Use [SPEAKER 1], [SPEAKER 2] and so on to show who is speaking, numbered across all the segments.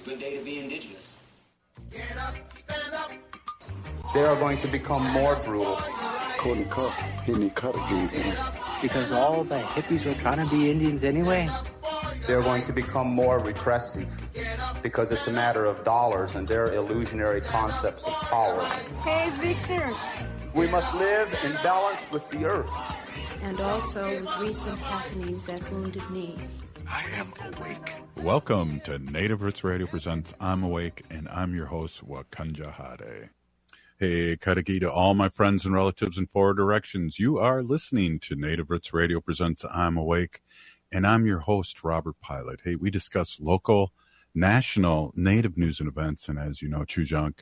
[SPEAKER 1] Good day to be indigenous.
[SPEAKER 2] Get up, stand up.
[SPEAKER 3] They are going to become more brutal.
[SPEAKER 4] Couldn't cut, hitting cut again.
[SPEAKER 5] Because all the hippies were trying to be Indians anyway.
[SPEAKER 3] They're going to become more repressive because it's a matter of dollars and their illusionary concepts of power.
[SPEAKER 6] Hey, Victor.
[SPEAKER 3] We must live in balance with the earth.
[SPEAKER 6] And also with recent happenings at Wounded Knee.
[SPEAKER 4] I am awake.
[SPEAKER 7] Welcome to Native Roots Radio presents I'm Awake, and I'm your host, Wakanja Hade. Hey, Karagi to all my friends and relatives in four directions. You are listening to Native Roots Radio presents I'm Awake, and I'm your host, Robert Pilot. Hey, we discuss local, national, Native news and events, and as you know, Chujunk,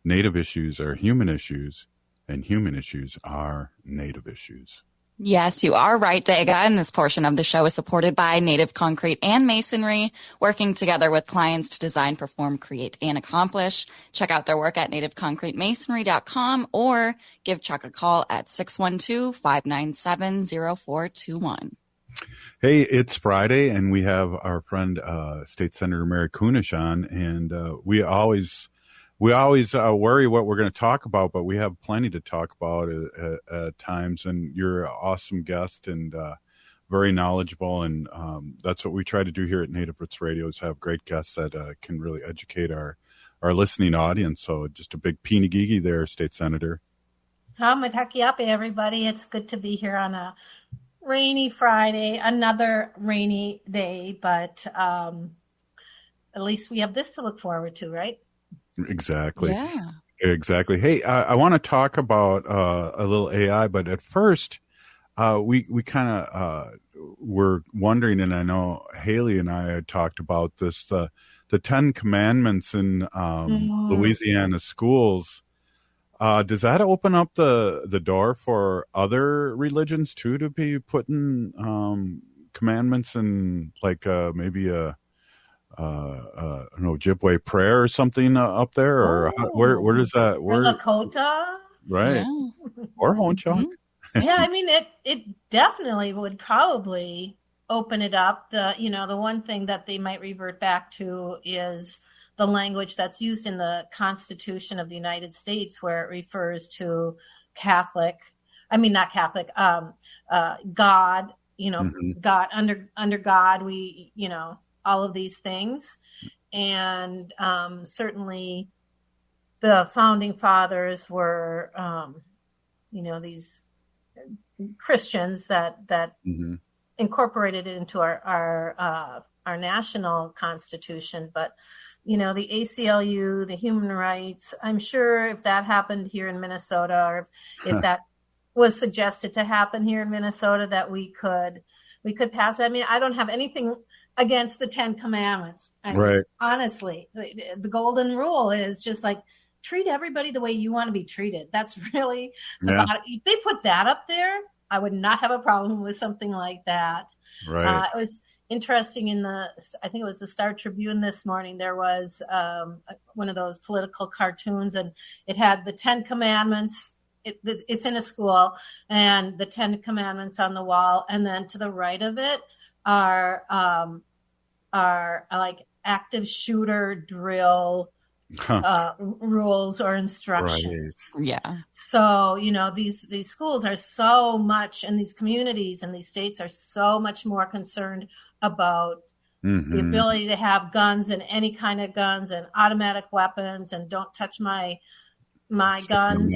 [SPEAKER 7] Native issues are human issues, and human issues are Native issues.
[SPEAKER 8] Yes, you are right, Dega, and this portion of the show is supported by Native Concrete and Masonry, working together with clients to design, perform, create, and accomplish. Check out their work at nativeconcretemasonry.com or give Chuck a call at 612-597-0421.
[SPEAKER 7] Hey, it's Friday, and we have our friend, State Senator Mary Kunesh on, and we always worry what we're going to talk about, but we have plenty to talk about at times. And you're an awesome guest and very knowledgeable. And that's what we try to do here at Native Roots Radio is have great guests that can really educate our listening audience. So just a big pinagigi there, State Senator.
[SPEAKER 9] Matakiape, everybody. It's good to be here on a rainy Friday, another rainy day, but at least we have this to look forward to, right?
[SPEAKER 7] Exactly.
[SPEAKER 8] Yeah.
[SPEAKER 7] Exactly. Hey, I want to talk about a little AI, but at first, we kind of were wondering, and I know Haley and I had talked about this, the 10 Commandments in Louisiana schools. Does that open up the door for other religions too to be putting commandments in, like maybe a Ojibwe prayer or something up there, or where does that work?
[SPEAKER 9] Lakota,
[SPEAKER 7] right? Yeah. Or Ho-Chunk.
[SPEAKER 9] Mm-hmm. Yeah, I mean it definitely would probably open it up. The one thing that they might revert back to is the language that's used in the Constitution of the United States, where it refers to God. God. God under God, we all of these things. And certainly the founding fathers were, these Christians that incorporated it into our national constitution. But, the ACLU, the human rights, I'm sure if that happened here in Minnesota, or if that was suggested to happen here in Minnesota, that we could pass it. I mean, I don't have anything against the 10 Commandments.
[SPEAKER 7] Right.
[SPEAKER 9] Honestly, the golden rule is just like treat everybody the way you want to be treated. That's really about it. If they put that up there, I would not have a problem with something like that.
[SPEAKER 7] Right.
[SPEAKER 9] It was interesting I think it was the Star Tribune this morning. There was one of those political cartoons, and it had the 10 Commandments. It's in a school, and the 10 Commandments on the wall, and then to the right of it are like active shooter drill rules or instructions.
[SPEAKER 8] Right. Yeah.
[SPEAKER 9] So, these schools are so much, and these communities and these states are so much more concerned about the ability to have guns and any kind of guns and automatic weapons and don't touch my guns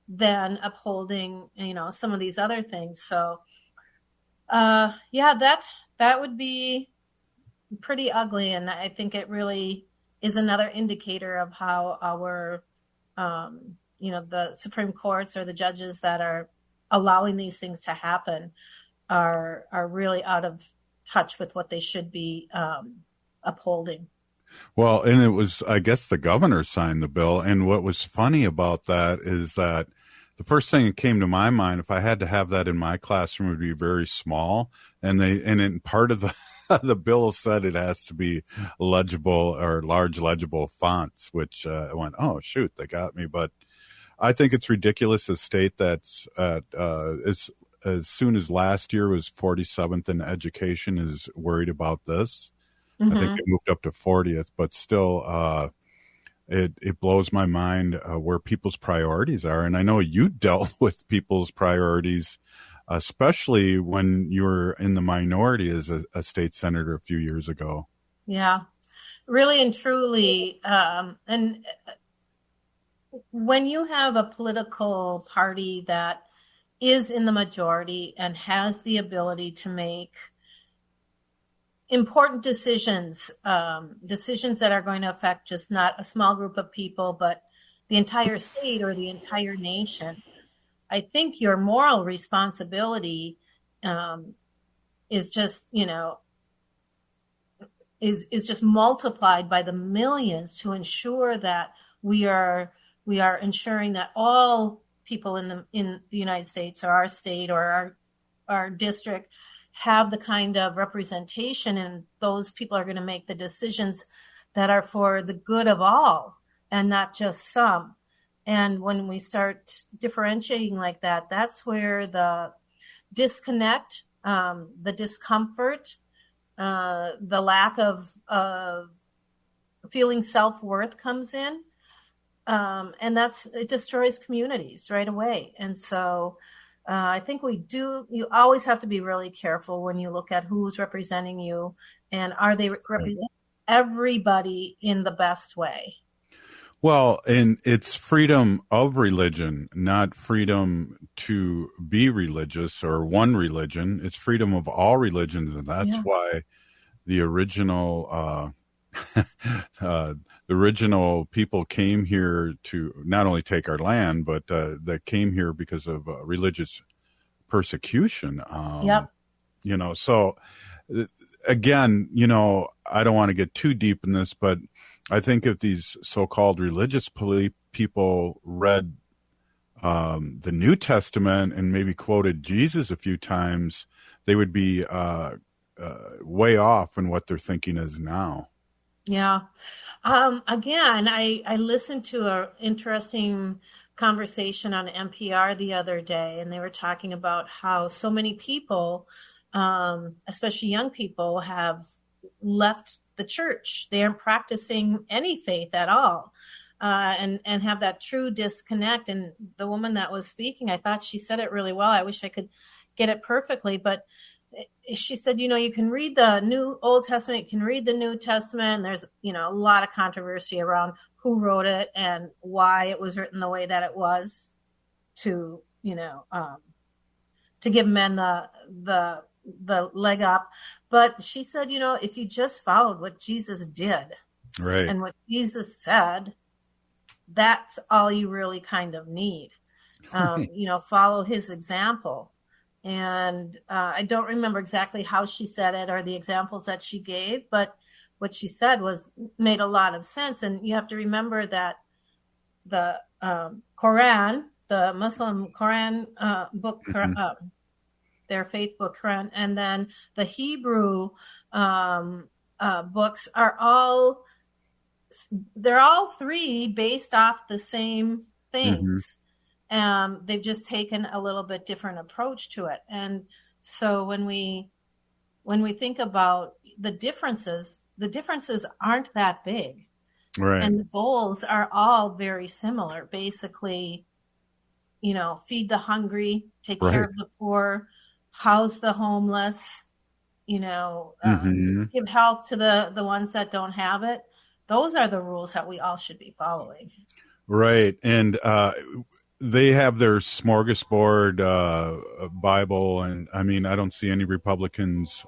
[SPEAKER 9] than upholding, some of these other things. So, that would be pretty ugly. And I think it really is another indicator of how our, the Supreme Courts or the judges that are allowing these things to happen are really out of touch with what they should be upholding.
[SPEAKER 7] Well, and it was, I guess the governor signed the bill. And what was funny about that is that the first thing that came to my mind, if I had to have that in my classroom, would be very small. And in part of the bill said it has to be legible or large legible fonts, which I went, oh, shoot, they got me. But I think it's ridiculous. A state that's as soon as last year was 47th in education is worried about this. I think it moved up to 40th, but still, it blows my mind where people's priorities are. And I know you dealt with people's priorities, especially when you were in the minority as a state senator a few years ago.
[SPEAKER 9] Yeah, really and truly. And when you have a political party that is in the majority and has the ability to make important decisions, decisions that are going to affect just not a small group of people, but the entire state or the entire nation, I think your moral responsibility is just, is just multiplied by the millions to ensure that we are ensuring that all people in the United States or our state or our district have the kind of representation, and those people are going to make the decisions that are for the good of all and not just some. And when we start differentiating like that, that's where the disconnect, the discomfort, the lack of feeling self-worth comes in. And it destroys communities right away. And so I think you always have to be really careful when you look at who's representing you and are they representing everybody in the best way.
[SPEAKER 7] Well, and it's freedom of religion, not freedom to be religious or one religion. It's freedom of all religions. And that's why the original, the original people came here to not only take our land, but that came here because of religious persecution. So again, I don't want to get too deep in this, but I think if these so-called religious people read the New Testament and maybe quoted Jesus a few times, they would be way off in what their thinking is now.
[SPEAKER 9] Yeah. Again, I listened to an interesting conversation on NPR the other day, and they were talking about how so many people, especially young people, have left the church. They aren't practicing any faith at all, and have that true disconnect. And the woman that was speaking, I thought she said it really well. I wish I could get it perfectly, but she said, you can read the Old Testament, you can read the New Testament, and there's, a lot of controversy around who wrote it and why it was written the way that it was to give men the leg up. But she said, if you just followed what Jesus did, right, and what Jesus said, that's all you really kind of need. Follow his example. And I don't remember exactly how she said it or the examples that she gave, but what she said made a lot of sense. And you have to remember that the Quran, the Muslim Quran book, their faith book Quran, and then the Hebrew books they're all three based off the same things. They've just taken a little bit different approach to it. And so when we think about the differences aren't that big. Right. And the goals are all very similar. Basically, feed the hungry, take care of the poor, house the homeless, give help to the ones that don't have it. Those are the rules that we all should be following.
[SPEAKER 7] Right. And they have their smorgasbord Bible, and I mean, I don't see any Republicans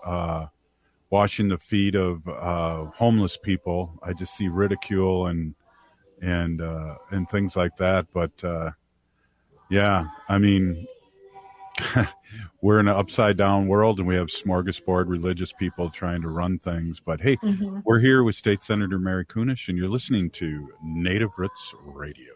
[SPEAKER 7] washing the feet of homeless people. I just see ridicule and things like that. But I mean, we're in an upside down world, and we have smorgasbord religious people trying to run things. But hey, we're here with State Senator Mary Kunesh, and you're listening to Native Roots Radio.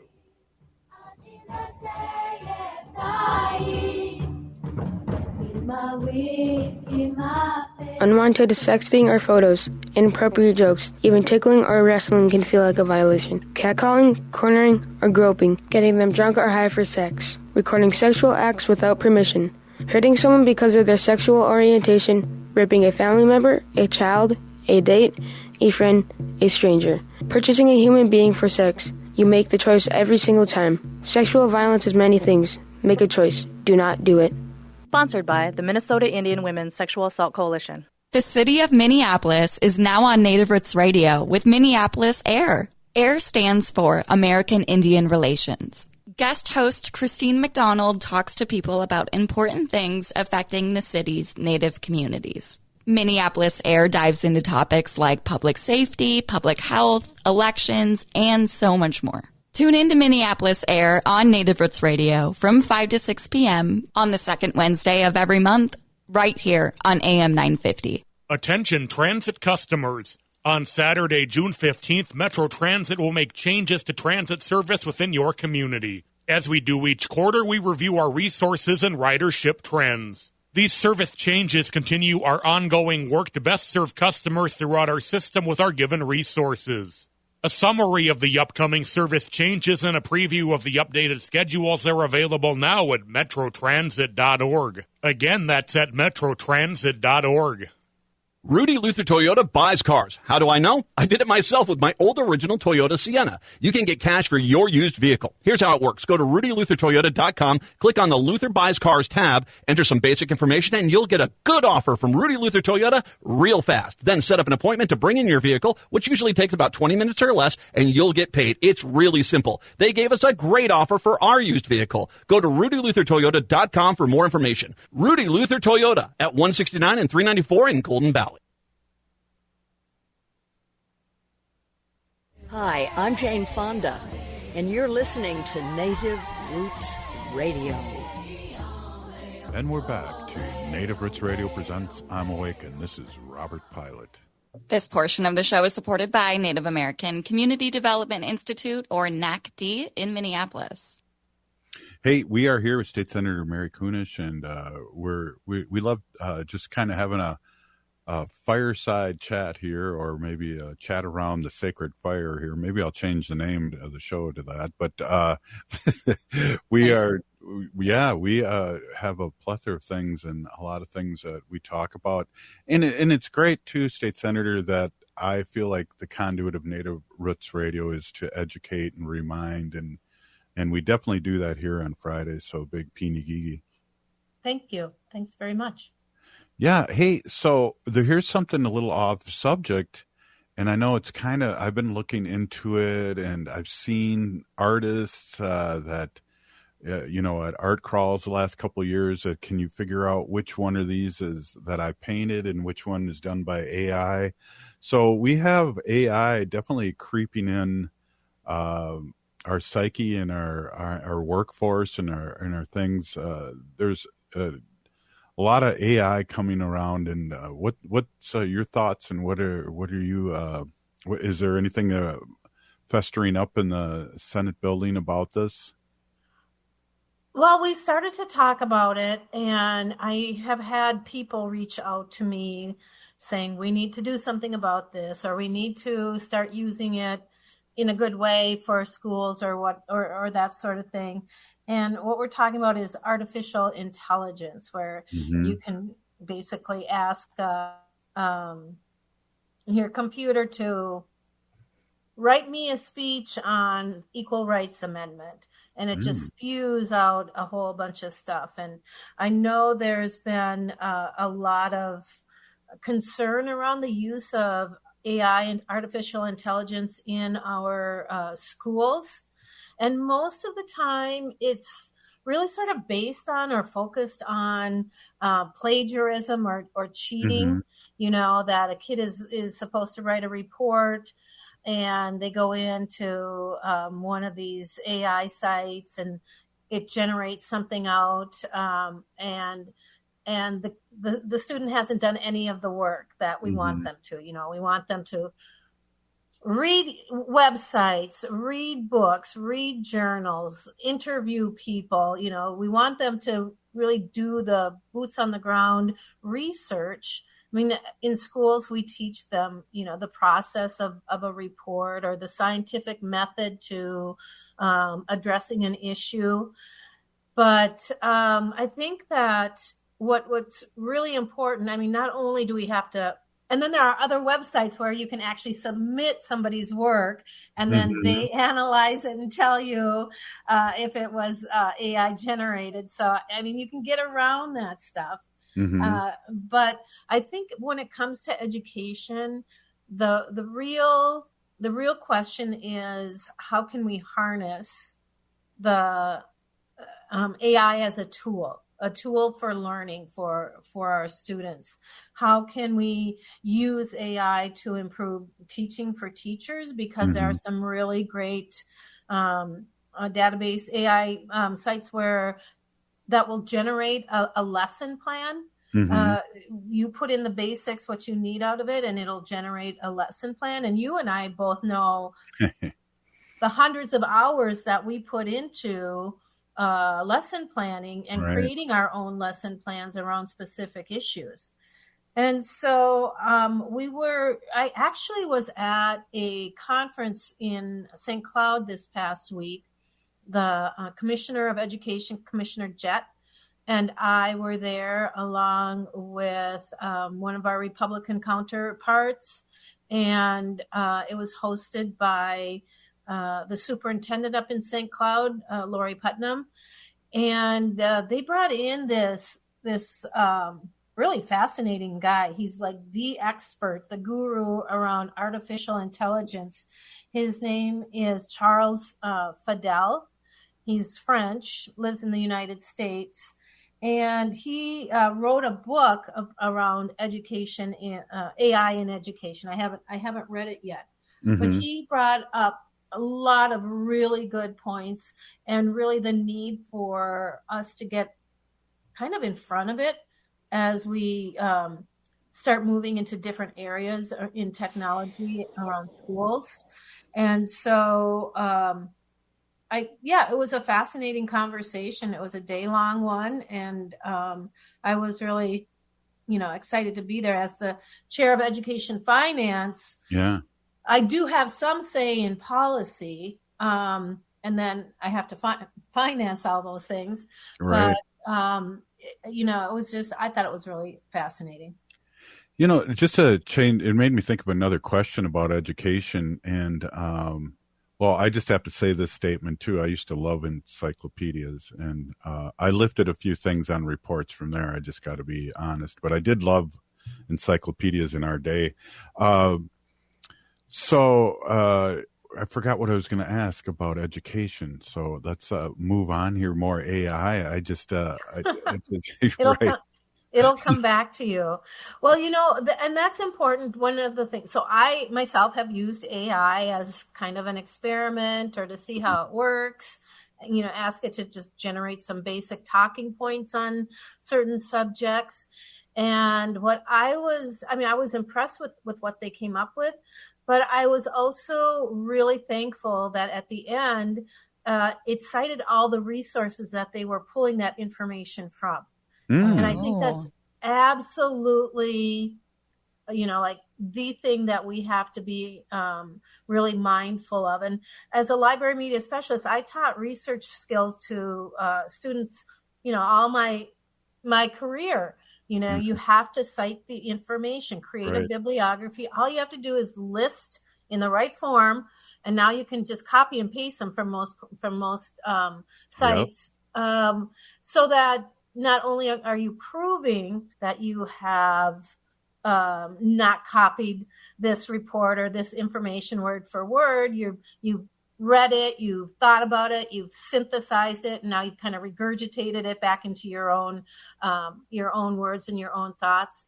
[SPEAKER 1] Unwanted sexting or photos, inappropriate jokes, even tickling or wrestling can feel like a violation. Catcalling, cornering, or groping, getting them drunk or high for sex, recording sexual acts without permission, hurting someone because of their sexual orientation, raping a family member, a child, a date, a friend, a stranger. Purchasing a human being for sex. You make the choice every single time. Sexual violence is many things. Make a choice. Do not do it.
[SPEAKER 10] Sponsored by the Minnesota Indian Women's Sexual Assault Coalition.
[SPEAKER 8] The city of Minneapolis is now on Native Roots Radio with Minneapolis AIR. AIR stands for American Indian Relations. Guest host Christine McDonald talks to people about important things affecting the city's Native communities. Minneapolis AIR dives into topics like public safety, public health, elections, and so much more. Tune in to Minneapolis AIR on Native Roots Radio from 5 to 6 p.m. on the second Wednesday of every month, right here on AM 950.
[SPEAKER 11] Attention transit customers. On Saturday, June 15th, Metro Transit will make changes to transit service within your community. As we do each quarter, we review our resources and ridership trends. These service changes continue our ongoing work to best serve customers throughout our system with our given resources. A summary of the upcoming service changes and a preview of the updated schedules are available now at metrotransit.org. Again, that's at metrotransit.org.
[SPEAKER 12] Rudy Luther Toyota buys cars. How do I know? I did it myself with my old original Toyota Sienna. You can get cash for your used vehicle. Here's how it works. Go to RudyLutherToyota.com, click on the Luther Buys Cars tab, enter some basic information, and you'll get a good offer from Rudy Luther Toyota real fast. Then set up an appointment to bring in your vehicle, which usually takes about 20 minutes or less, and you'll get paid. It's really simple. They gave us a great offer for our used vehicle. Go to RudyLutherToyota.com for more information. Rudy Luther Toyota at 169 and 394 in Golden Valley.
[SPEAKER 13] Hi, I'm Jane Fonda, and you're listening to Native Roots Radio.
[SPEAKER 7] And we're back to Native Roots Radio presents I'm Awake, and this is Robert Pilot.
[SPEAKER 8] This portion of the show is supported by Native American Community Development Institute, or NACD, in Minneapolis.
[SPEAKER 7] Hey, we are here with State Senator Mary Kunesh, and we love just kind of having a fireside chat here, or maybe a chat around the sacred fire here. Maybe I'll change the name of the show to that. But we have a plethora of things and a lot of things that we talk about. And it's great, too, State Senator, that I feel like the conduit of Native Roots Radio is to educate and remind. And we definitely do that here on Fridays. So big Peeny Gigi.
[SPEAKER 9] Thank you. Thanks very much.
[SPEAKER 7] Yeah. Hey, so here's something a little off subject, and I know it's kind of, I've been looking into it, and I've seen artists that, at art crawls the last couple of years, can you figure out which one of these is that I painted and which one is done by AI? So we have AI definitely creeping in our psyche and our workforce and our things. There's a lot of AI coming around, and what's your thoughts, and what are you? Is there anything festering up in the Senate building about this?
[SPEAKER 9] Well, we started to talk about it, and I have had people reach out to me saying we need to do something about this, or we need to start using it in a good way for schools, or that sort of thing. And what we're talking about is artificial intelligence, where you can basically ask your computer to write me a speech on equal rights amendment. And it just spews out a whole bunch of stuff. And I know there's been a lot of concern around the use of AI and artificial intelligence in our schools. And most of the time, it's really sort of based on or focused on plagiarism or cheating, that a kid is supposed to write a report, and they go into one of these AI sites and it generates something out, and the student hasn't done any of the work that we want them to. We want them to read websites, read books, read journals, interview people. We want them to really do the boots on the ground research. I mean, in schools, we teach them, the process of a report, or the scientific method to addressing an issue. But I think that what's really important, I mean, not only do we have to And then there are other websites where you can actually submit somebody's work, and then they analyze it and tell you if it was AI generated. So, I mean, you can get around that stuff. But I think when it comes to education, the real question is, how can we harness the AI as a tool for learning for our students? How can we use AI to improve teaching for teachers? Because there are some really great database AI sites that will generate a lesson plan. You put in the basics, what you need out of it, and it'll generate a lesson plan. And you and I both know the hundreds of hours that we put into lesson planning and creating our own lesson plans around specific issues. And so I actually was at a conference in St. Cloud this past week. The Commissioner of Education, Commissioner Jett, and I were there along with one of our Republican counterparts. And it was hosted by the superintendent up in St. Cloud, Lori Putnam. And they brought in this really fascinating guy. He's like the expert, the guru around artificial intelligence. His name is Charles Fadel. He's French, lives in the United States. And he wrote a book around education, AI in education. I haven't read it yet, but he brought up a lot of really good points, and really the need for us to get kind of in front of it as we start moving into different areas in technology around schools. And so, it was a fascinating conversation. It was a day-long one, and I was really, excited to be there as the chair of education finance.
[SPEAKER 7] Yeah. I
[SPEAKER 9] do have some say in policy, and then I have to finance all those things.
[SPEAKER 7] Right.
[SPEAKER 9] But, it was just, I thought it was really fascinating.
[SPEAKER 7] Just to change, it made me think of another question about education. And, I just have to say this statement too. I used to love encyclopedias, and I lifted a few things on reports from there. I just got to be honest, but I did love encyclopedias in our day. I forgot what I was going to ask about education. So let's move on here. More AI. I just,
[SPEAKER 9] It'll come back to you. Well, and that's important. One of the things, so I myself have used AI as kind of an experiment or to see how it works, ask it to just generate some basic talking points on certain subjects. And I was impressed with what they came up with, but I was also really thankful that at the end, it cited all the resources that they were pulling that information from. And I think that's absolutely, like the thing that we have to be really mindful of. And as a library media specialist, I taught research skills to students, all my career. You have to cite the information, create a bibliography. All you have to do is list in the right form, and now you can just copy and paste them from most sites, so that not only are you proving that you have not copied this report or this information word for word, you've read it, you've thought about it, you've synthesized it, and now you've kind of regurgitated it back into your own words and your own thoughts.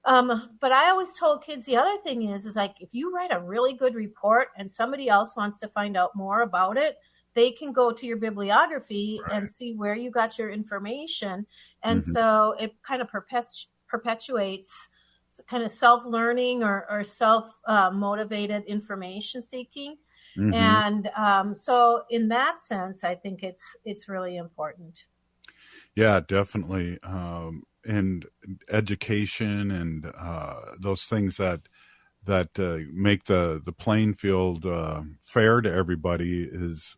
[SPEAKER 9] But I always told kids the other thing is like, if you write a really good report and somebody else wants to find out more about it, they can go to your bibliography and see where you got your information. And so it kind of perpetuates kind of self-learning or self-motivated information seeking. And so in that sense, I think it's really important.
[SPEAKER 7] Yeah, definitely. And education and those things that make the playing field fair to everybody is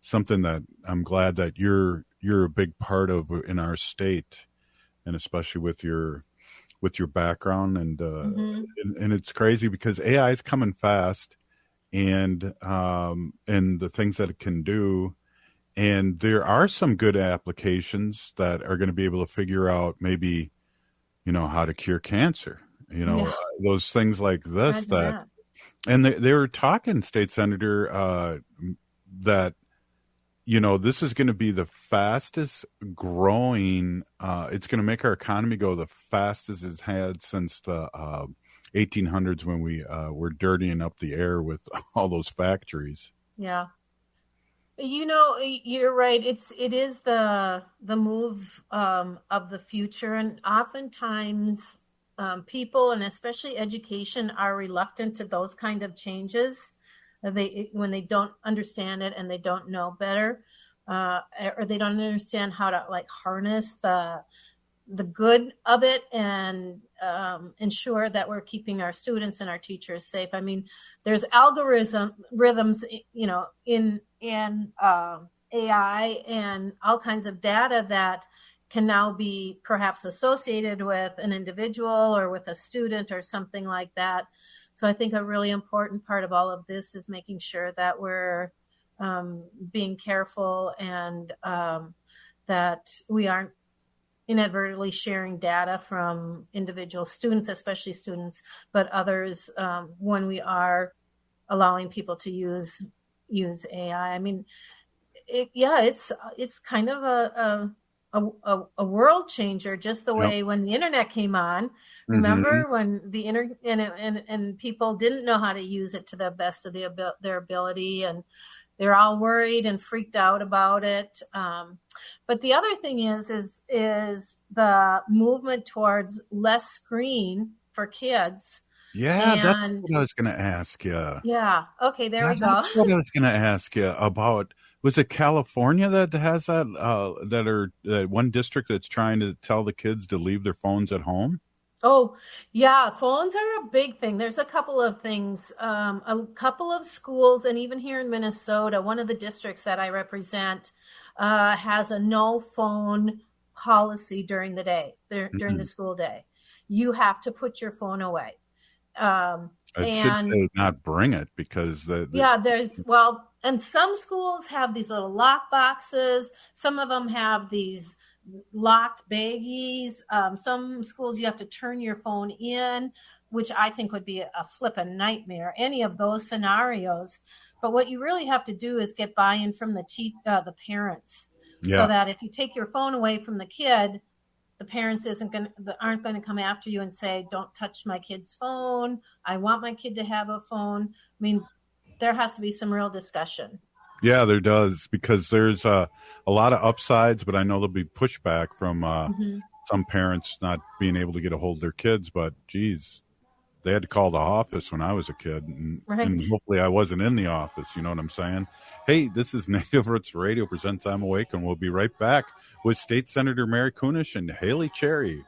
[SPEAKER 7] something that I'm glad that you're a big part of in our state, and especially with your with your background, and it's crazy because AI is coming fast, and the things that it can do, and there are some good applications that are going to be able to figure out maybe, how to cure cancer, those things like this that. And they were talking, State Senator, that, this is going to be the fastest growing. It's going to make our economy go the fastest it's had since the 1800s when we were dirtying up the air with all those factories.
[SPEAKER 9] Yeah. You're right. It is the move of the future. And oftentimes people, and especially education, are reluctant to those kind of changes. When they don't understand it and they don't know better, or they don't understand how to harness the good of it and ensure that we're keeping our students and our teachers safe. I mean, there's rhythms, in AI and all kinds of data that can now be perhaps associated with an individual or with a student or something like that. So I think a really important part of all of this is making sure that we're being careful and that we aren't inadvertently sharing data from individual students, especially students, but others when we are allowing people to use AI. I mean, it's kind of a world changer, just the way when the internet came on. Remember when the internet and people didn't know how to use it to the best of their ability, and they're all worried and freaked out about it. But the other thing is the movement towards less screen for kids.
[SPEAKER 7] Yeah, that's what I was going to ask you.
[SPEAKER 9] Yeah. Okay, we go.
[SPEAKER 7] That's what I was going to ask you about. Was it California that has that? That one district that's trying to tell the kids to leave their phones at home?
[SPEAKER 9] Oh, yeah. Phones are a big thing. There's a couple of things. A couple of schools, and even here in Minnesota, one of the districts that I represent has a no phone policy during the day, during the school day. You have to put your phone away.
[SPEAKER 7] I should say not bring it because and some schools have these little lock boxes. Some of them have these locked baggies. Some schools you have to turn your phone in, which I think would be a flippin' nightmare, any of those scenarios. But what you really have to do is get buy-in from the parents, so that if you take your phone away from the kid, the parents aren't going to come after you and say, "Don't touch my kid's phone. I want my kid to have a phone." I mean, there has to be some real discussion. Yeah, there does, because there's a lot of upsides, but I know there'll be pushback from some parents not being able to get a hold of their kids. But geez, they had to call the office when I was a kid, and hopefully I wasn't in the office. You know what I'm saying? Hey, this is Native Roots Radio presents I'm Awake, and we'll be right back with State Senator Mary Kunesh and Haley Cherry.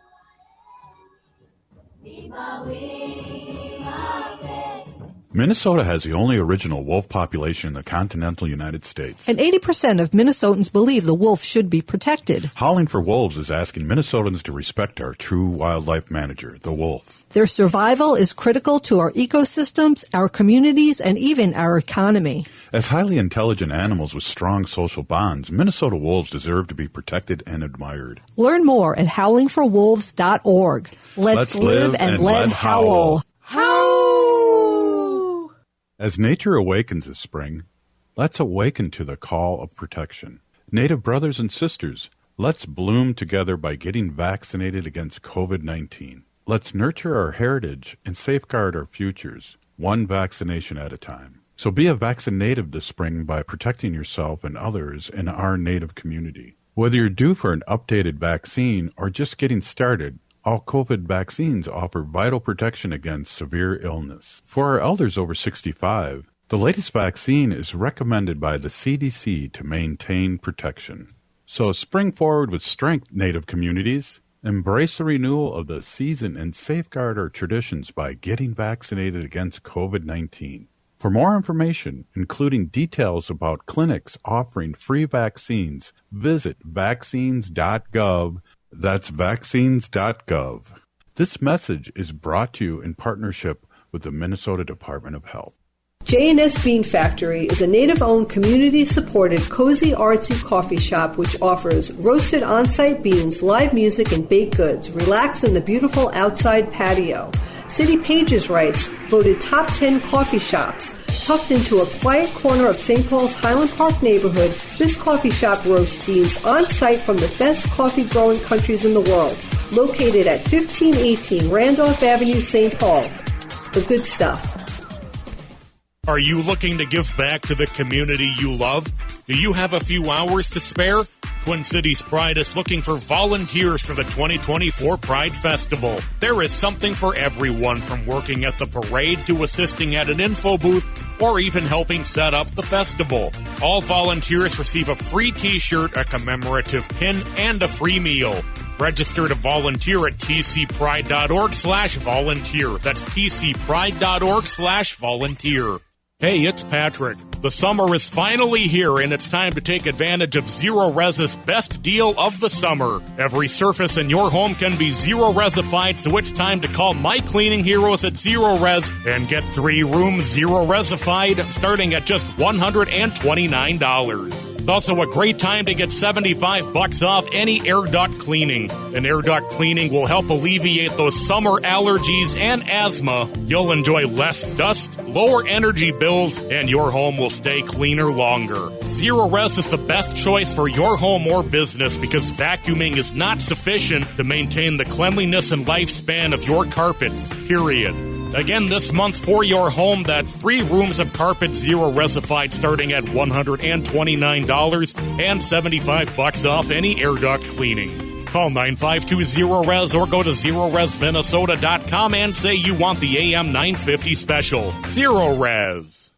[SPEAKER 7] Minnesota has the only original wolf population in the continental United States.
[SPEAKER 14] And 80% of Minnesotans believe the wolf should be protected.
[SPEAKER 7] Howling for Wolves is asking Minnesotans to respect our true wildlife manager, the wolf.
[SPEAKER 14] Their survival is critical to our ecosystems, our communities, and even our economy.
[SPEAKER 7] As highly intelligent animals with strong social bonds, Minnesota wolves deserve to be protected and admired.
[SPEAKER 14] Learn more at howlingforwolves.org. Let's live and let howl.
[SPEAKER 7] As nature awakens this spring, let's awaken to the call of protection. Native brothers and sisters, let's bloom together by getting vaccinated against COVID-19. Let's nurture our heritage and safeguard our futures, one vaccination at a time. So be a vaccinative this spring by protecting yourself and others in our Native community. Whether you're due for an updated vaccine or just getting started, all COVID vaccines offer vital protection against severe illness. For our elders over 65, the latest vaccine is recommended by the CDC to maintain protection. So spring forward with strength, Native communities. Embrace the renewal of the season and safeguard our traditions by getting vaccinated against COVID-19. For more information, including details about clinics offering free vaccines, visit vaccines.gov. That's vaccines.gov. This message is brought to you in partnership with the Minnesota Department of Health.
[SPEAKER 14] J&S Bean Factory is a native-owned, community-supported, cozy, artsy coffee shop which offers roasted on-site beans, live music, and baked goods. Relax in the beautiful outside patio. City Pages writes, voted top 10 coffee shops. Tucked into a quiet corner of St. Paul's Highland Park neighborhood, this coffee shop roasts beans on-site from the best coffee-growing countries in the world. Located at 1518 Randolph Avenue, St. Paul. The good stuff.
[SPEAKER 11] Are you looking to give back to the community you love? Do you have a few hours to spare? Twin Cities Pride is looking for volunteers for the 2024 Pride Festival. There is something for everyone, from working at the parade to assisting at an info booth or even helping set up the festival. All volunteers receive a free t-shirt, a commemorative pin, and a free meal. Register to volunteer at tcpride.org/volunteer. That's tcpride.org/volunteer. Hey, it's Patrick. The summer is finally here, and it's time to take advantage of Zero Res's best deal of the summer. Every surface in your home can be Zero Resified, so it's time to call my cleaning heroes at Zero Res and get 3 rooms Zero Resified starting at just $129. It's also a great time to get $75 off any air duct cleaning. An air duct cleaning will help alleviate those summer allergies and asthma. You'll enjoy less dust, lower energy bills, and your home will stay cleaner longer. Zero Res is the best choice for your home or business because vacuuming is not sufficient to maintain the cleanliness and lifespan of your carpets, period. Again, this month for your home, that's 3 rooms of carpet Zero Resified starting at $129 and $75 off any air duct cleaning. Call 9520-RES or go to ZeroResMinnesota.com and say you want the AM 950 special. Zero Res.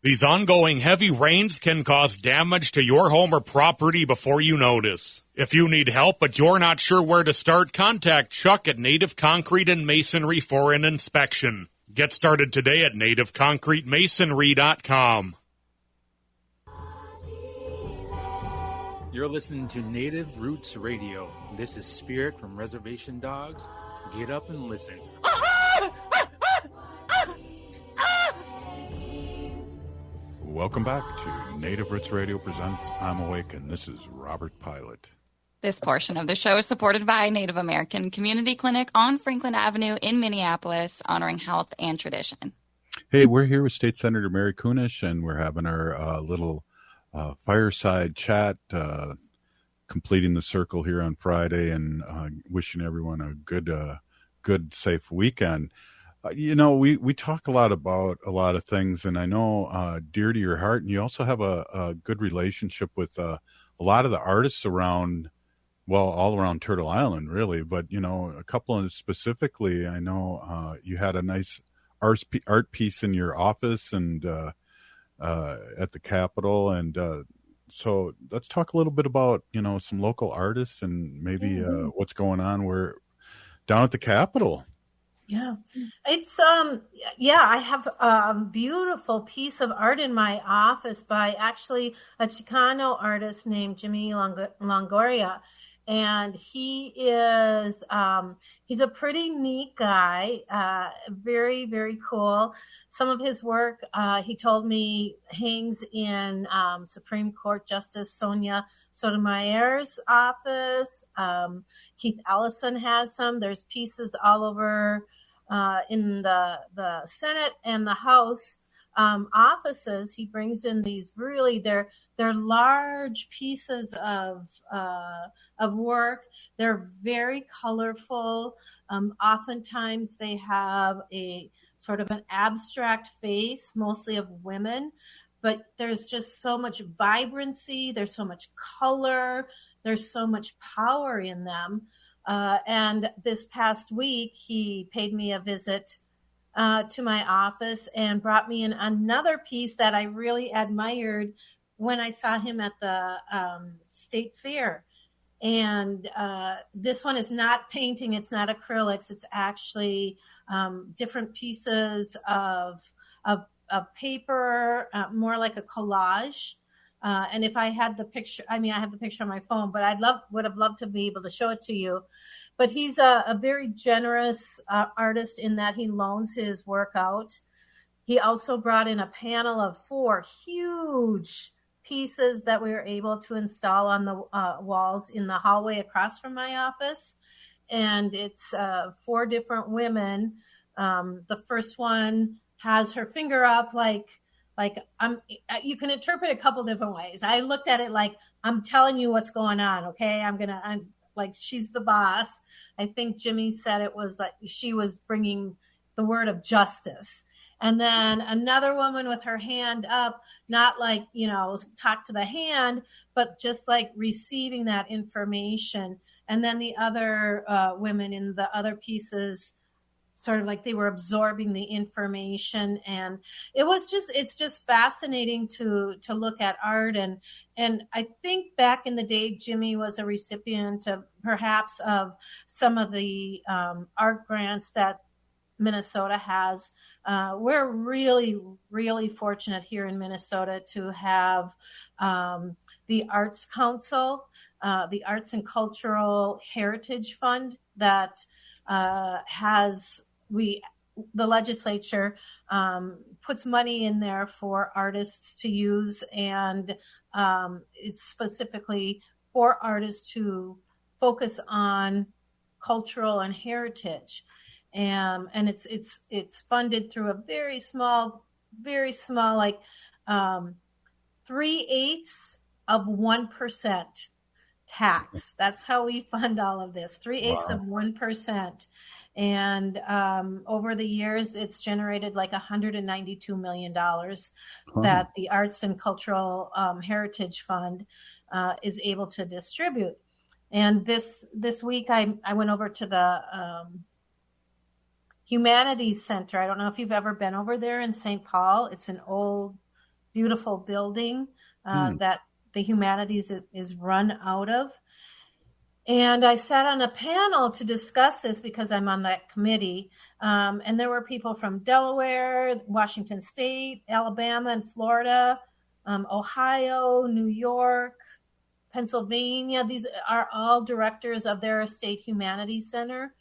[SPEAKER 11] These ongoing heavy rains can cause damage to your home or property before you notice. If you need help but you're not sure where to start, contact Chuck at Native Concrete and Masonry for an inspection. Get started today at nativeconcretemasonry.com.
[SPEAKER 15] You're listening to Native Roots Radio. This is Spirit from Reservation Dogs. Get up and listen.
[SPEAKER 7] Welcome back to Native Roots Radio presents I'm Awake, and this is Robert Pilot.
[SPEAKER 8] This portion of the show is supported by Native American Community Clinic on Franklin Avenue in Minneapolis, honoring health and tradition.
[SPEAKER 7] Hey, we're here with State Senator Mary Kunesh, and we're having our little fireside chat, completing the circle here on Friday, and wishing everyone a good, safe weekend. We talk a lot about a lot of things, and I know dear to your heart, and you also have a good relationship with a lot of the artists around, well, all around Turtle Island, really. But, a couple of specifically, I know you had a nice art piece in your office and at the Capitol. And so let's talk a little bit about, some local artists and maybe what's going on down at the Capitol.
[SPEAKER 9] Yeah, it's I have a beautiful piece of art in my office by actually a Chicano artist named Jimmy Longoria, and he is he's a pretty neat guy, very, very cool. Some of his work, he told me, hangs in Supreme Court Justice Sonia Sotomayor's office. Keith Ellison has some. There's pieces all over in the Senate and the House offices. He brings in these really they're large pieces of work. They're very colorful. Oftentimes they have a sort of an abstract face, mostly of women, but there's just so much vibrancy. There's so much color. There's so much power in them. And this past week, he paid me a visit to my office and brought me in another piece that I really admired when I saw him at the state fair. And this one is not painting. It's not acrylics. It's actually different pieces of paper, more like a collage. And if I had the picture, I have the picture on my phone, but would have loved to be able to show it to you. But he's a very generous artist in that he loans his work out. He also brought in a panel of 4 huge pieces that we were able to install on the walls in the hallway across from my office. And it's 4 different women. The first one has her finger up like you can interpret a couple different ways. I looked at it like, I'm telling you what's going on. Okay. I'm like, she's the boss. I think Jimmy said it was like she was bringing the word of justice. And then another woman with her hand up, not like, talk to the hand, but just like receiving that information. And then the other women in the other pieces, sort of like they were absorbing the information. And it's just fascinating to look at art. And I think back in the day, Jimmy was a recipient of perhaps of some of the art grants that Minnesota has. We're really, really fortunate here in Minnesota to have the Arts Council, the Arts and Cultural Heritage Fund that the legislature puts money in there for artists to use, and it's specifically for artists to focus on cultural and heritage. And it's funded through a very small, like 3/8 of 1% tax. That's how we fund all of this. 3/8 of 1%. And over the years, it's generated like $192 million that the Arts and Cultural Heritage Fund is able to distribute. And this week, I went over to the Humanities Center. I don't know if you've ever been over there in St. Paul. It's an old, beautiful building that the Humanities is run out of. And I sat on a panel to discuss this because I'm on that committee. And there were people from Delaware, Washington State, Alabama, and Florida, Ohio, New York, Pennsylvania. These are all directors of their State Humanities Center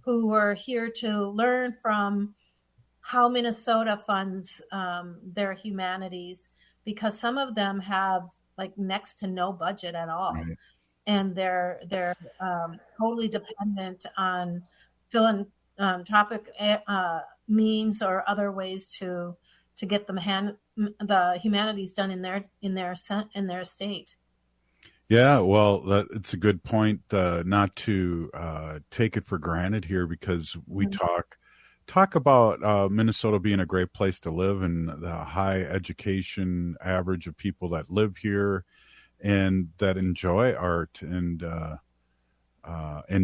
[SPEAKER 9] who were here to learn from how Minnesota funds their humanities, because some of them have like next to no budget at all. Right. And they're totally dependent on philanthropic means or other ways to get the humanities done in their state.
[SPEAKER 7] Yeah, well, it's a good point not to take it for granted here, because we talk about Minnesota being a great place to live and the high education average of people that live here and that enjoy art and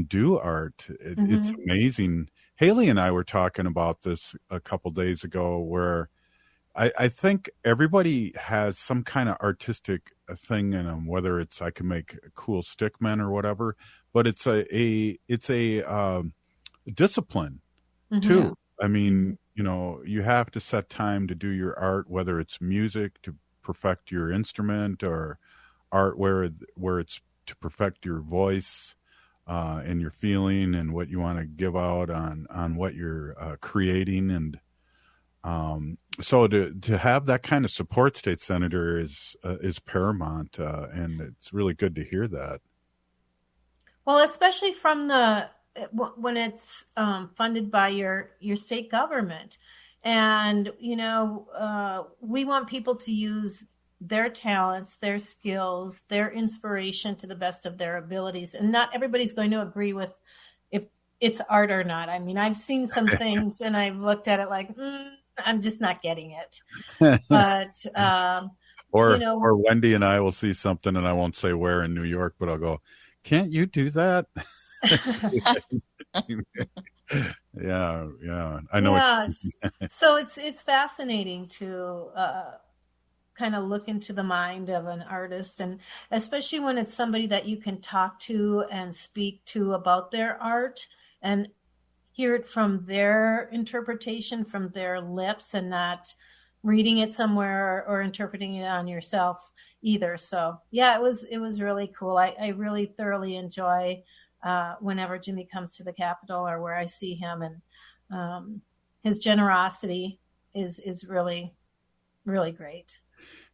[SPEAKER 7] do art. It's amazing. Haley and I were talking about this a couple days ago, where I think everybody has some kind of artistic thing in them, whether it's I can make cool stickmen or whatever, but it's a discipline too. I mean, you have to set time to do your art, whether it's music to perfect your instrument, or art where it's to perfect your voice and your feeling and what you want to give out on what you're creating. And so to have that kind of support, State Senator, is paramount, and it's really good to hear that.
[SPEAKER 9] Well, especially from when it's funded by your state government, and we want people to use their talents, their skills, their inspiration to the best of their abilities, and not everybody's going to agree with if it's art or not. I mean, I've seen some things and I've looked at it like, I'm just not getting it. But
[SPEAKER 7] or Wendy and I will see something, and I won't say where in New York, but I'll go, can't you do that? Yeah, I know.
[SPEAKER 9] Yeah. So it's fascinating to kind of look into the mind of an artist, and especially when it's somebody that you can talk to and speak to about their art and hear it from their interpretation, from their lips, and not reading it somewhere or interpreting it on yourself either. So yeah, it was really cool. I really thoroughly enjoy whenever Jimmy comes to the Capitol or where I see him. And his generosity is really, really great.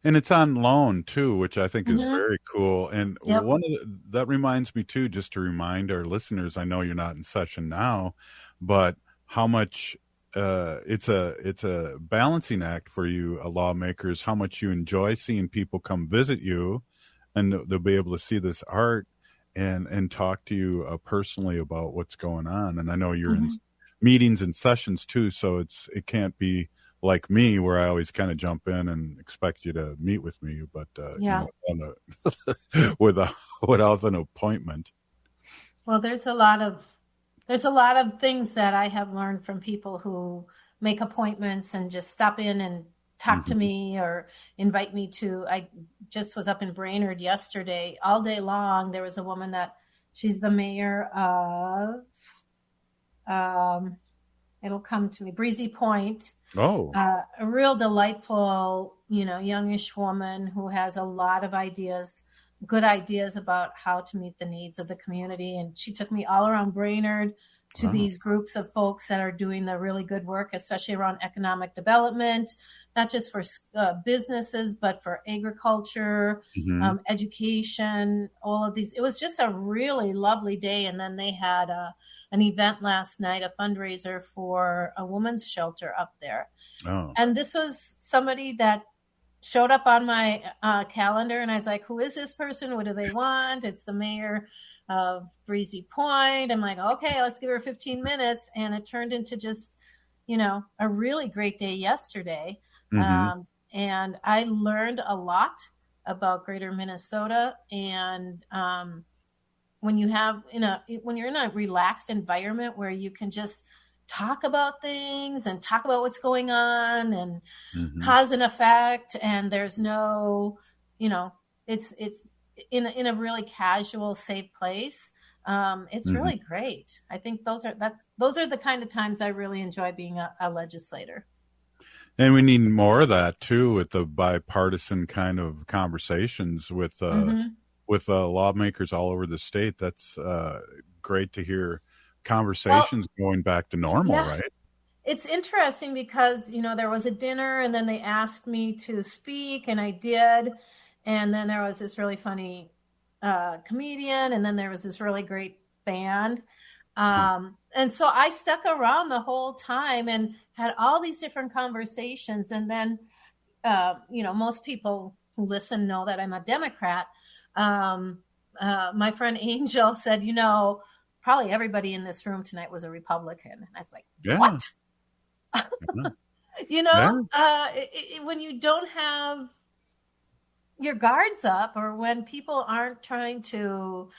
[SPEAKER 7] And it's on loan too, which I think is very cool. And one of that reminds me too, just to remind our listeners, I know you're not in session now, but how much it's a balancing act for you lawmakers, how much you enjoy seeing people come visit you, and they'll be able to see this art and talk to you personally about what's going on. And I know you're in meetings and sessions too, so it can't be like me, where I always kind of jump in and expect you to meet with me, but without an appointment.
[SPEAKER 9] Well, there's a lot of things that I have learned from people who make appointments and just stop in and talk to me or invite me to. I just was up in Brainerd yesterday. All day long, there was a woman she's the mayor of, it'll come to me, Breezy Point.
[SPEAKER 7] Oh,
[SPEAKER 9] a real delightful, youngish woman who has a lot of ideas, good ideas about how to meet the needs of the community. And she took me all around Brainerd to these groups of folks that are doing the really good work, especially around economic development, not just for businesses, but for agriculture, education, all of these. It was just a really lovely day. And then they had an event last night, a fundraiser for a women's shelter up there. Oh. And this was somebody that showed up on my calendar, and I was like, who is this person? What do they want? It's the mayor of Breezy Point. I'm like, okay, let's give her 15 minutes. And it turned into just, a really great day yesterday. And I learned a lot about Greater Minnesota. And when you're in a relaxed environment where you can just talk about things and talk about what's going on and cause and effect, and there's no, it's in a really casual, safe place. It's really great. I think those are the kind of times I really enjoy being a legislator.
[SPEAKER 7] And we need more of that too, with the bipartisan kind of conversations with lawmakers all over the state. That's great to hear conversations going back to normal, right?
[SPEAKER 9] It's interesting because, there was a dinner and then they asked me to speak and I did. And then there was this really funny comedian, and then there was this really great band. And so I stuck around the whole time and had all these different conversations. And then, most people who listen know that I'm a Democrat. My friend Angel said, probably everybody in this room tonight was a Republican. And I was like, what? When you don't have your guards up, or when people aren't trying to,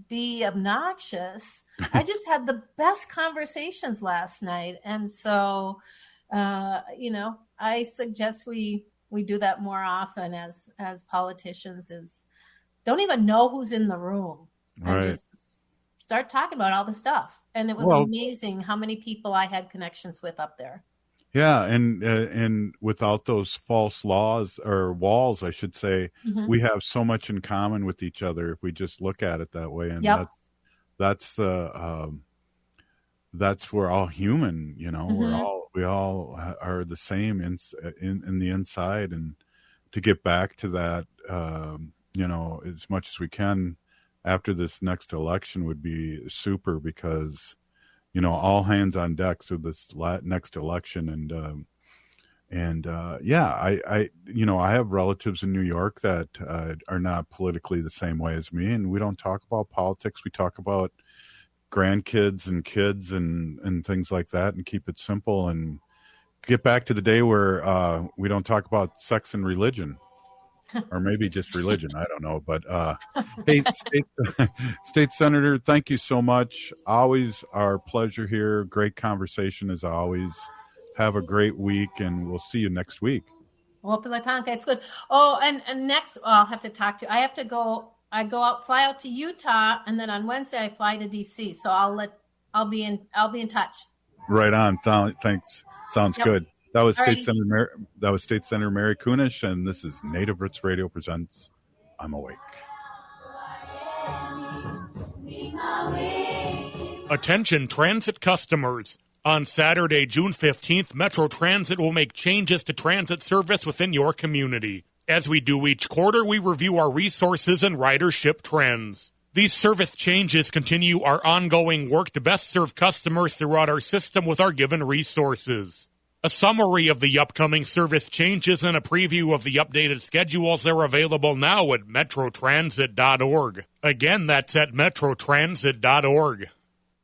[SPEAKER 9] be obnoxious. I just had the best conversations last night. And so, I suggest we do that more often as politicians, don't even know who's in the room and just start talking about all the stuff. And it was amazing how many people I had connections with up there.
[SPEAKER 7] Yeah, and without those false laws or walls, I should say, we have so much in common with each other if we just look at it that way. And that's we're all human, we all are the same in the inside. And to get back to that, as much as we can after this next election would be super, because all hands on deck for this next election. I have relatives in New York that are not politically the same way as me, and we don't talk about politics. We talk about grandkids and kids and things like that, and keep it simple and get back to the day where we don't talk about sex and religion. Or maybe just religion. I don't know. But hey, State Senator, thank you so much. Always our pleasure here. Great conversation as always. Have a great week, and we'll see you next week.
[SPEAKER 9] It's good. Oh, and next I'll have to talk to you. I fly out to Utah, and then on Wednesday I fly to DC. So I'll be in touch.
[SPEAKER 7] Right on. Thanks. Sounds good. That was State Senator Mary Kunish, and this is Native Roots Radio presents I'm Awake.
[SPEAKER 11] Attention transit customers. On Saturday, June 15th, Metro Transit will make changes to transit service within your community. As we do each quarter, we review our resources and ridership trends. These service changes continue our ongoing work to best serve customers throughout our system with our given resources. A summary of the upcoming service changes and a preview of the updated schedules are available now at metrotransit.org. Again, that's at metrotransit.org.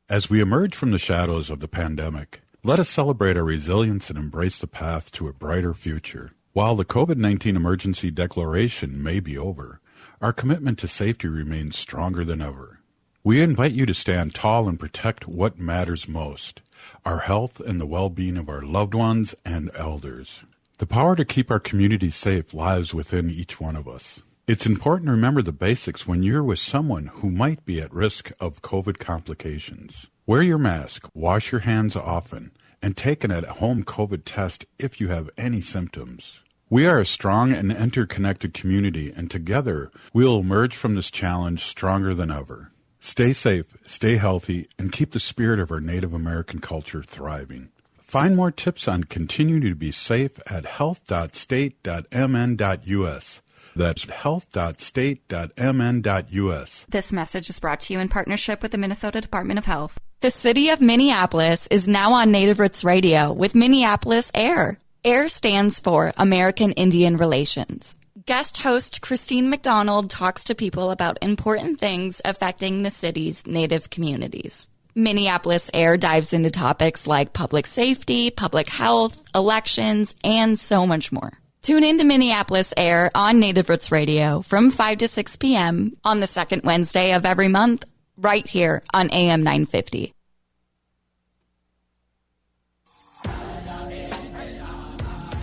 [SPEAKER 7] As we emerge from the shadows of the pandemic, let us celebrate our resilience and embrace the path to a brighter future. While the COVID-19 emergency declaration may be over, our commitment to safety remains stronger than ever. We invite you to stand tall and protect what matters most, our health and the well-being of our loved ones and elders. The power to keep our community safe lies within each one of us. It's important to remember the basics when you're with someone who might be at risk of COVID complications. Wear your mask, wash your hands often, and take an at-home COVID test if you have any symptoms. We are a strong and interconnected community, and together we'll emerge from this challenge stronger than ever. Stay safe, stay healthy, and keep the spirit of our Native American culture thriving. Find more tips on continuing to be safe at health.state.mn.us. That's health.state.mn.us.
[SPEAKER 8] This message is brought to you in partnership with the Minnesota Department of Health. The city of Minneapolis is now on Native Roots Radio with Minneapolis AIR. AIR stands for American Indian Relations. Guest host Christine McDonald talks to people about important things affecting the city's Native communities. Minneapolis AIR dives into topics like public safety, public health, elections, and so much more. Tune in to Minneapolis AIR on Native Roots Radio from 5 to 6 p.m. on the second Wednesday of every month, right here on AM 950.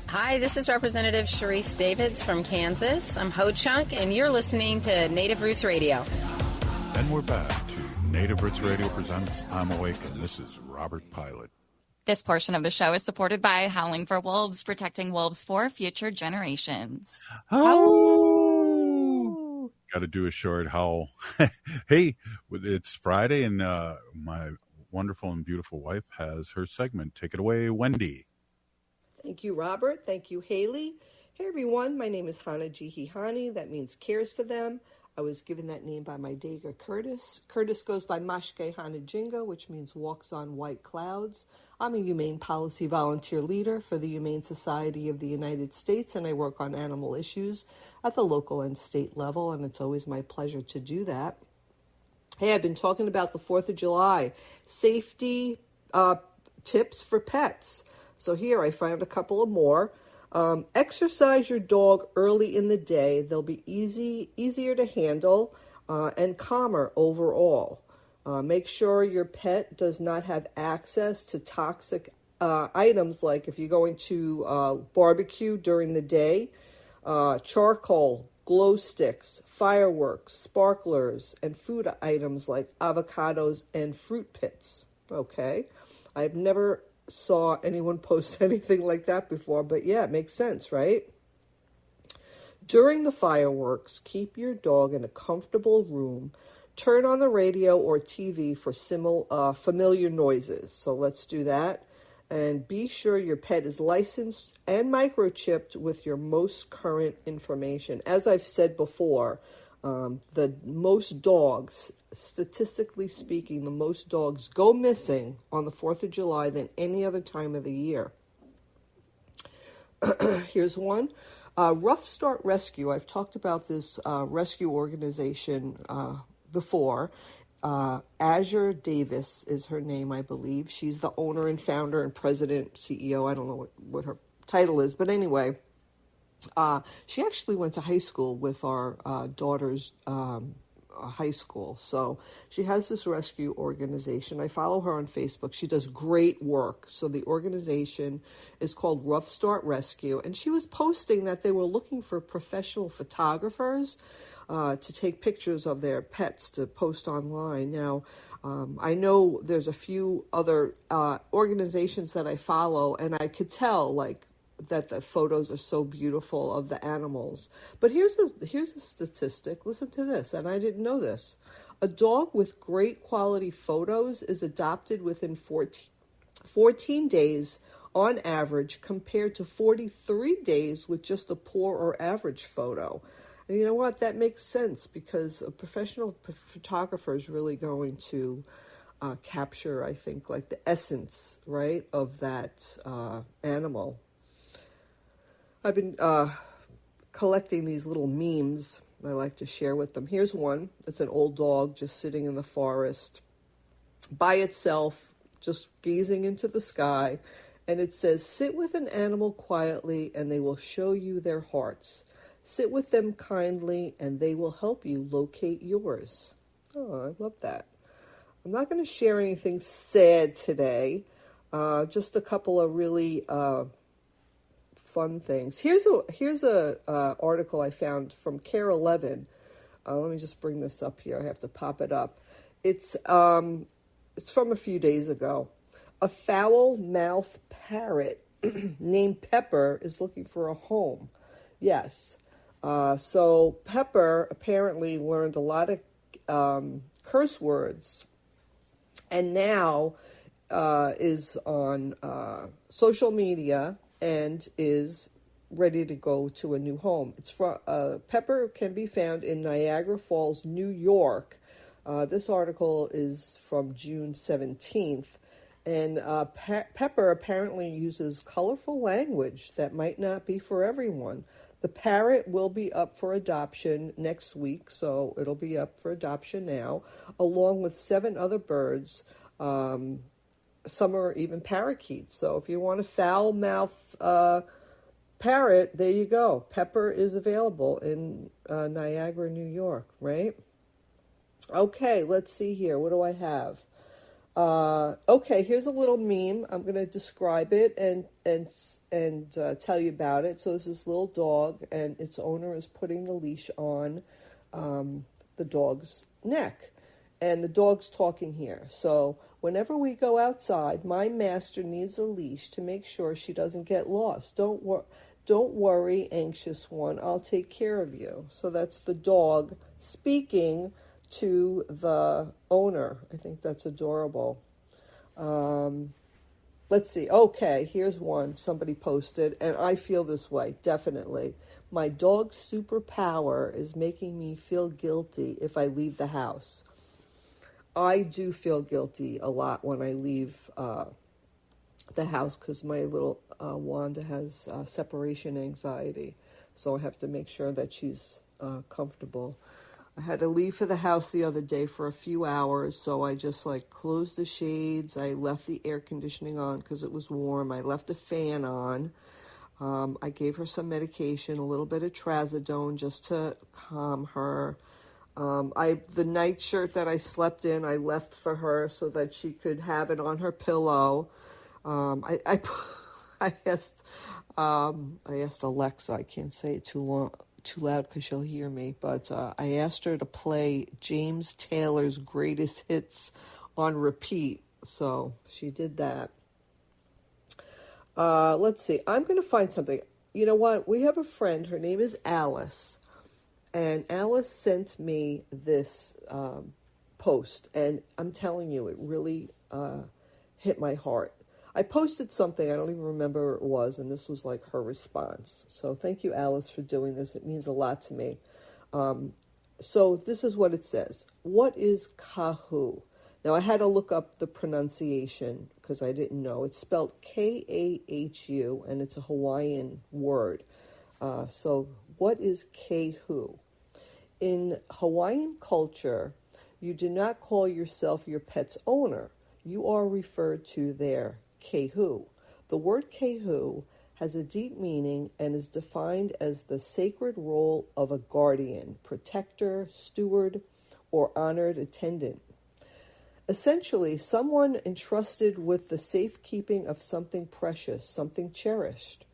[SPEAKER 16] Hi, this is Representative Sharice Davids from Kansas. I'm Ho Chunk, and you're listening to Native Roots Radio.
[SPEAKER 7] And we're back to Native Roots Radio presents I'm Awake, and this is Robert Pilot.
[SPEAKER 8] This portion of the show is supported by Howling for Wolves, protecting wolves for future generations.
[SPEAKER 7] Oh! Got to do a short howl. Hey, it's Friday, and my wonderful and beautiful wife has her segment. Take it away, Wendy.
[SPEAKER 14] Thank you, Robert. Thank you, Haley. Hey, everyone. My name is Hana Jihihani. That means cares for them. I was given that name by my Dega Curtis. Curtis goes by Mashke Hanajinga, which means walks on white clouds. I'm a humane policy volunteer leader for the Humane Society of the United States, and I work on animal issues at the local and state level, and it's always my pleasure to do that. Hey, I've been talking about the 4th of July, safety tips for pets. So here I found a couple of more. Exercise your dog early in the day. They'll be easier to handle and calmer overall. Make sure your pet does not have access to toxic items, like if you're going to barbecue during the day, charcoal, glow sticks, fireworks, sparklers, and food items like avocados and fruit pits. Okay, I've never saw anyone post anything like that before, but yeah, it makes sense, right? During the fireworks, keep your dog in a comfortable room. Turn on the radio or TV for familiar noises. So let's do that. And be sure your pet is licensed and microchipped with your most current information. As I've said before, the most dogs, statistically speaking, the most dogs go missing on the 4th of July than any other time of the year. Here's one. Rough Start Rescue. I've talked about this rescue organization before. Azure Davis is her name, I believe. She's the owner and founder and president, CEO. I don't know what her title is, but anyway, she actually went to high school with our daughter's high school. So she has this rescue organization. I follow her on Facebook. She does great work. So the organization is called Rough Start Rescue. And she was posting that they were looking for professional photographers to take pictures of their pets to post online. Now, I know there's a few other organizations that I follow, and I could tell, like, that the photos are so beautiful of the animals. But here's a statistic. Listen to this, and I didn't know this.
[SPEAKER 17] A dog with great quality photos is adopted within 14 days on average, compared to 43 days with just a poor or average photo. And you know what? That makes sense, because a professional photographer is really going to capture, I think, like the essence, right, of that animal. I've been collecting these little memes I like to share with them. Here's one. It's an old dog just sitting in the forest by itself, just gazing into the sky. And it says, sit with an animal quietly and they will show you their hearts. Sit with them kindly and they will help you locate yours. Oh, I love that. I'm not going to share anything sad today. Just a couple of really fun things. Here's a article I found from Care 11. Let me just bring this up here. I have to pop it up. It's from a few days ago. A foul-mouthed parrot named Pepper is looking for a home. Yes. So Pepper apparently learned a lot of curse words, and now is on social media and is ready to go to a new home. It's from Pepper can be found in Niagara Falls, New York. This article is from June 17th. And Pepper apparently uses colorful language that might not be for everyone. The parrot will be up for adoption next week, so it'll be up for adoption now, along with 7 other birds. Some are even parakeets. So if you want a foul-mouthed parrot, there you go. Pepper is available in Niagara, New York, right? Okay, let's see here. What do I have? Okay, here's a little meme. I'm going to describe it and tell you about it. So this is little dog, and its owner is putting the leash on the dog's neck. And the dog's talking here. So whenever we go outside, my master needs a leash to make sure she doesn't get lost. Don't worry, anxious one. I'll take care of you. So that's the dog speaking to the owner. I think that's adorable. Let's see. Okay, here's one somebody posted, and I feel this way, definitely. My dog's superpower is making me feel guilty if I leave the house. I do feel guilty a lot when I leave the house because my little Wanda has separation anxiety. So I have to make sure that she's comfortable. I had to leave for the house the other day for a few hours, so I just closed the shades. I left the air conditioning on because it was warm. I left the fan on. I gave her some medication, a little bit of trazodone just to calm her. The night shirt that I slept in, I left for her so that she could have it on her pillow. I asked Alexa. I can't say it too loud because she'll hear me. But I asked her to play James Taylor's greatest hits on repeat. So she did that. Let's see. I'm going to find something. You know what? We have a friend. Her name is Alice. And Alice sent me this post, and I'm telling you, it really hit my heart. I posted something, I don't even remember what it was, and this was her response. So thank you, Alice, for doing this. It means a lot to me. So this is what it says. What is kahu? Now, I had to look up the pronunciation because I didn't know. It's spelled Kahu, and it's a Hawaiian word. So what is kahu? In Hawaiian culture, you do not call yourself your pet's owner. You are referred to their kehu. The word kehu has a deep meaning and is defined as the sacred role of a guardian, protector, steward, or honored attendant. Essentially, someone entrusted with the safekeeping of something precious, something cherished.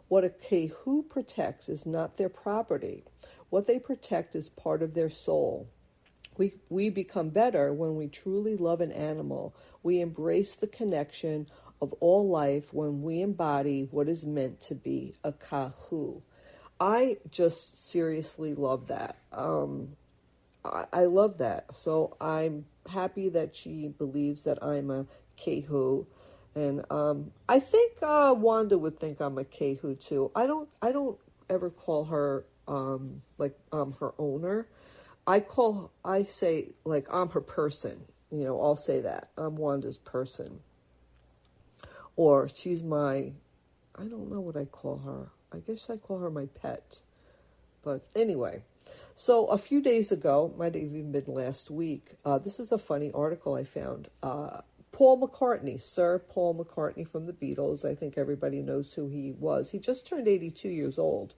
[SPEAKER 17] What a kehu protects is not their property. What they protect is part of their soul. We become better when we truly love an animal. We embrace the connection of all life when we embody what is meant to be a kahu. I just seriously love that. I love that. So I'm happy that she believes that I'm a Kehu. And I think Wanda would think I'm a Kehu too. I don't ever call her like I'm her owner. I say like I'm her person. You know, I'll say that. I'm Wanda's person. Or she's my, I don't know what I call her. I guess I call her my pet. But anyway, so a few days ago, might have even been last week, this is a funny article I found. Paul McCartney, Sir Paul McCartney from the Beatles. I think everybody knows who he was. He just turned 82 years old.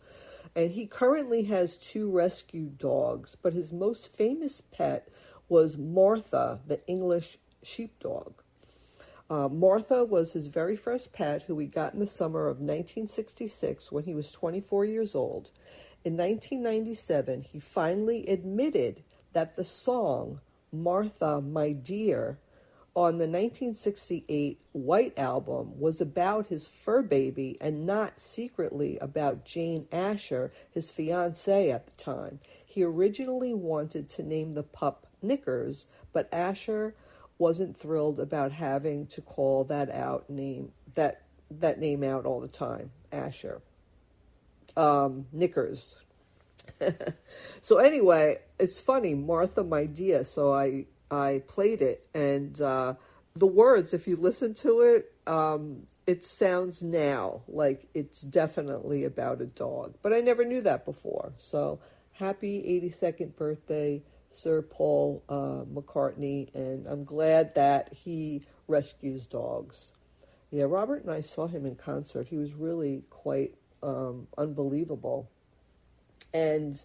[SPEAKER 17] And he currently has 2 rescued dogs. But his most famous pet was Martha, the English sheepdog. Martha was his very first pet, who he got in the summer of 1966 when he was 24 years old. In 1997, he finally admitted that the song, Martha, My Dear, on the 1968 White Album was about his fur baby and not secretly about Jane Asher, his fiancée at the time. He originally wanted to name the pup Knickers, but Asher wasn't thrilled about having to call that name out all the time, Asher. Knickers. So anyway, it's funny, Martha, my dear. So I played it, and the words, if you listen to it, it sounds now like it's definitely about a dog. But I never knew that before. So happy 82nd birthday, Sir Paul McCartney, and I'm glad that he rescues dogs. Yeah, Robert and I saw him in concert. He was really quite unbelievable and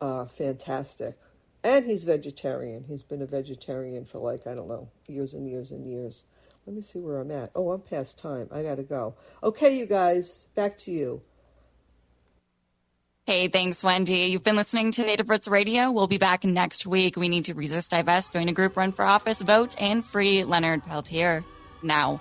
[SPEAKER 17] fantastic. And he's vegetarian. He's been a vegetarian for like, I don't know, years and years and years. Let me see where I'm at. Oh, I'm past time. I got to go. Okay, you guys, back to you.
[SPEAKER 8] Hey, thanks, Wendy. You've been listening to Native Roots Radio. We'll be back next week. We need to resist, divest, join a group, run for office, vote, and free Leonard Peltier. Now,